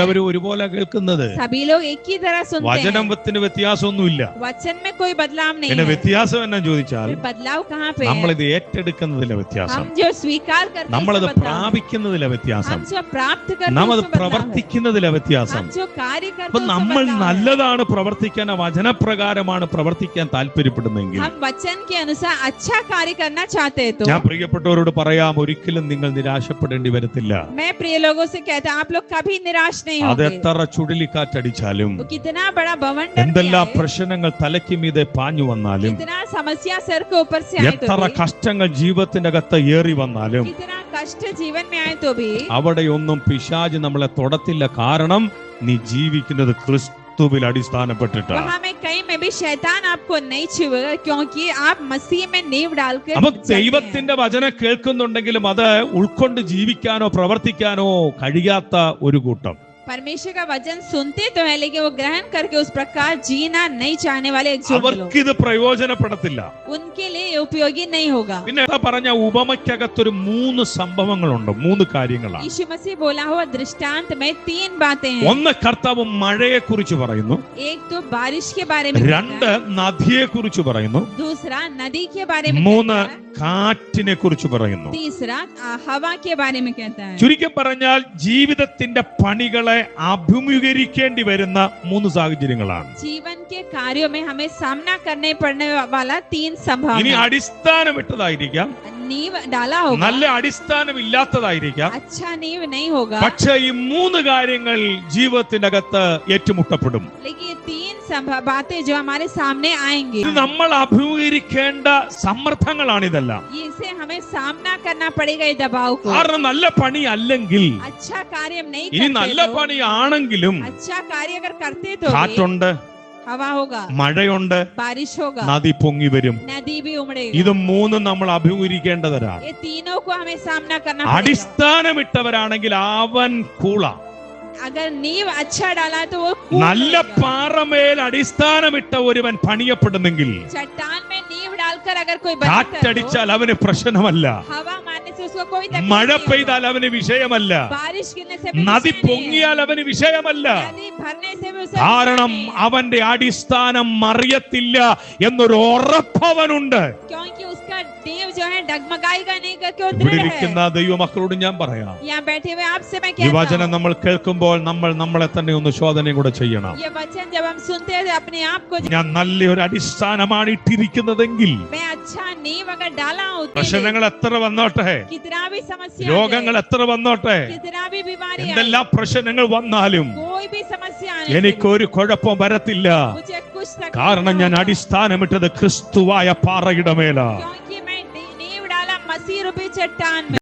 അവര് ഒരുപോലെ കേൾക്കുന്നത്. सभी लोग एक ही तरह सुनते हैं। വചനത്തിന് വ്യത്യാസമൊന്നുമില്ല. वचन में कोई बदलाव नहीं പിന്നെ है। വ്യത്യാസം എന്നാ ചോദിച്ചാൽ बदलाव कहाँ पे നമ്മൾ है? ഇത് ഏറ്റെടുക്കുന്നതിലെ വ്യത്യാസം, हम जो स्वीकार करते हैं നമ്മളത് उसमें बदलाव है। പ്രാപിക്കുന്നതിലെ വ്യത്യാസം, हम जो प्राप्त करते हैं നാം അത് उसमें बदलाव है। പ്രവർത്തിക്കുന്നതിലെ വ്യത്യാസം. हम जो कार्य करते അപ്പൊ हैं उसमें നമ്മൾ बदलाव है। നല്ലതാണ് പ്രവർത്തിക്കാൻ, വചനപ്രകാരമാണ് പ്രവർത്തിക്കാൻ താല്പര്യപ്പെടുന്നെങ്കിൽ हम वचन के अनुसार अच्छा कार्य करना चाहते हैं तो ഞാൻ പ്രിയപ്പെട്ടവരോട് പറയാം, ഒരിക്കലും നിങ്ങൾ നിരാശപ്പെടേണ്ടി വരത്തില്ല. मैं प्रिय लोगों से कहता हूं, आप लोग कभी निराश नहीं അത് होंगे। എത്ര ചുഴലിക്കാറ്റടിച്ചാലും, वो कितना बड़ा बवंडर എന്തെല്ലാം भी आए, പ്രശ്നങ്ങൾ തലയ്ക്ക് മീതെ പാഞ്ഞു വന്നാലും, कितना समस्या सर के ऊपर से आए तो എത്ര भी, കഷ്ടങ്ങൾ ജീവിതത്തിന്റെ അകത്ത് ഏറി വന്നാലും कितना कष्ट जीवन में आए तो भी അവിടെയൊന്നും പിശാച് നമ്മളെ തൊടത്തില്ല. കാരണം നീ ജീവിക്കുന്നത് ക്രിസ്തുവിൽ അടിസ്ഥാനപ്പെട്ടിട്ടാണ്. वहां में कहीं में भी शैतान आपको नहीं छुएगा, क्योंकि आप मसीह में नींव डालकर അപ്പൊ चलते हैं। ദൈവത്തിന്റെ വചനം കേൾക്കുന്നുണ്ടെങ്കിലും അത് ഉൾക്കൊണ്ട് ജീവിക്കാനോ പ്രവർത്തിക്കാനോ കഴിയാത്ത ഒരു കൂട്ടം, परमेश्वर का वचन सुनते तो है लेकिन वो ग्रहण करके उस प्रकार जीना नहीं चाहने वाले एक झुंड लोग, അവർക്കിത് പ്രയോജനപ്പെടത്തില്ല. उनके लिए उपयोगी नहीं होगा। പിന്നെ പറഞ്ഞ ഉപമയ്ക്കകത്തൊരു 3 സംഭവങ്ങളുണ്ട്, 3 കാര്യങ്ങളാണ്. यीशु मसीह बोला हुआ दृष्टांत में 3 बातें हैं। ഒന്ന്, കർത്താവ് മഴയെ കുറിച്ച് പറയുന്നു. एक तो बारिश के बारे में, 2 നദിയെ കുറിച്ച് പറയുന്നു. दूसरा नदी के बारे में 3 कहता है, കാറ്റിനെ കുറിച്ച് പറയുന്നു. तीसरा हवा के बारे में कहता है। ചുരുക്കി പറഞ്ഞാൽ ജീവിതത്തിന്റെ പണികളെ അഭിമുഖീകരിക്കേണ്ടി വരുന്ന 3 സാഹചര്യങ്ങളാണ്. जीवन के कार्यों में हमें सामना करने पड़ने वाला 3 ഇനി संभावना। അടിസ്ഥാനമിട്ടതായിരിക്കാം, नींव डाला होगा, നല്ല അടിസ്ഥാനമില്ലാത്തതായിരിക്കാം. अच्छा नींव नहीं होगा, പക്ഷേ ഈ 3 കാര്യങ്ങൾ ജീവിതത്തിന്റെ അകത്ത് ഏറ്റുമുട്ടപ്പെടും. लेकिन ये 3 बातें जो हमारे सामने आएंगी, ഇത് നമ്മൾ അഭിമുഖീകരിക്കേണ്ട സമ്മർദ്ദങ്ങളാണിതെല്ലാം. इसे हमें सामना करना पड़ेगा ये दबाव को। കാരണം നല്ല പണി അല്ലെങ്കിൽ, अच्छा कार्य नहीं ഇനി करते നല്ല तो, പണിയാണെങ്കിലും अच्छा कार्य अगर करते तो भी, കാറ്റുണ്ട്, हवा होगा, മഴയുണ്ട്, बारिश होगा, നദി പൊങ്ങി വരും. नदी भी उमड़ेगा। ഇത് 3 നമ്മൾ അഭിമുഖീകരിക്കേണ്ടവരാണ്. ये तीनों को हमें सामना करना पड़ेगा। അടിസ്ഥാനമിട്ടവരാണെങ്കിൽ അവൻ കൂള. अगर नींव अच्छा डाला तो वो कूद നല്ല जाएगा। പാറമേൽ അടിസ്ഥാനമിട്ട ഒരുവൻ പണിയപ്പെടുന്നെങ്കിൽ चट्टान में नींव डालकर अगर कोई बनाता है तो, കാറ്റടിച്ചാൽ അവന് പ്രശ്നമല്ല, हवा मारने से उसको कोई तकलीफ മഴ नहीं പെയ്താൽ അവന് വിഷയമല്ല, होगा। बारिश गिरने से भी നദി विषय नहीं है। പൊങ്ങിയാൽ അവന് വിഷയമല്ല. नदी भरने से भी उसे കാരണം विषय नहीं है। അവന്റെ അടിസ്ഥാനം മറിയത്തില്ല എന്നൊരു ഉറപ്പവനുണ്ട്. क्योंकि उसका नींव जो है डगमगाएगा नहीं, क्योंकि वो ഇവിടെ दृढ़ ഇരിക്കുന്ന है। ദൈവമക്കളോട് ഞാൻ പറയാം, यहाँ बैठे हुए आपसे मैं ഈ कहता വചനം हूँ, നമ്മൾ കേൾക്കുമ്പോൾ നമ്മൾ നമ്മളെ തന്നെ ഒന്ന് ശോധനയും കൂടെ ചെയ്യണം. ये वचन जब हम सुनते हैं तो अपने आप को, ഞാൻ നല്ലൊരു അടിസ്ഥാനമാണ് ഇട്ടിരിക്കുന്നതെങ്കിൽ मैं अच्छा नींव अगर डाला हूँ तो പ്രശ്നങ്ങൾ എത്ര വന്നോട്ടെ, कितना भी समस्या आ രോഗങ്ങൾ जाए, എത്ര വന്നോട്ടെ, कितना भी बीमारी आए, എന്തെല്ലാം പ്രശ്നങ്ങൾ വന്നാലും कोई भी समस्या आने से എനിക്കൊരു കുഴപ്പം വരത്തില്ല. मुझे कुछ तकलीफ കാരണം नहीं ഞാൻ होगा। അടിസ്ഥാനമിട്ടത് ക്രിസ്തുവായ പാറയുടെ മേല. क्योंकि मैं नींव डाला मसीह रूपी चट्टान में।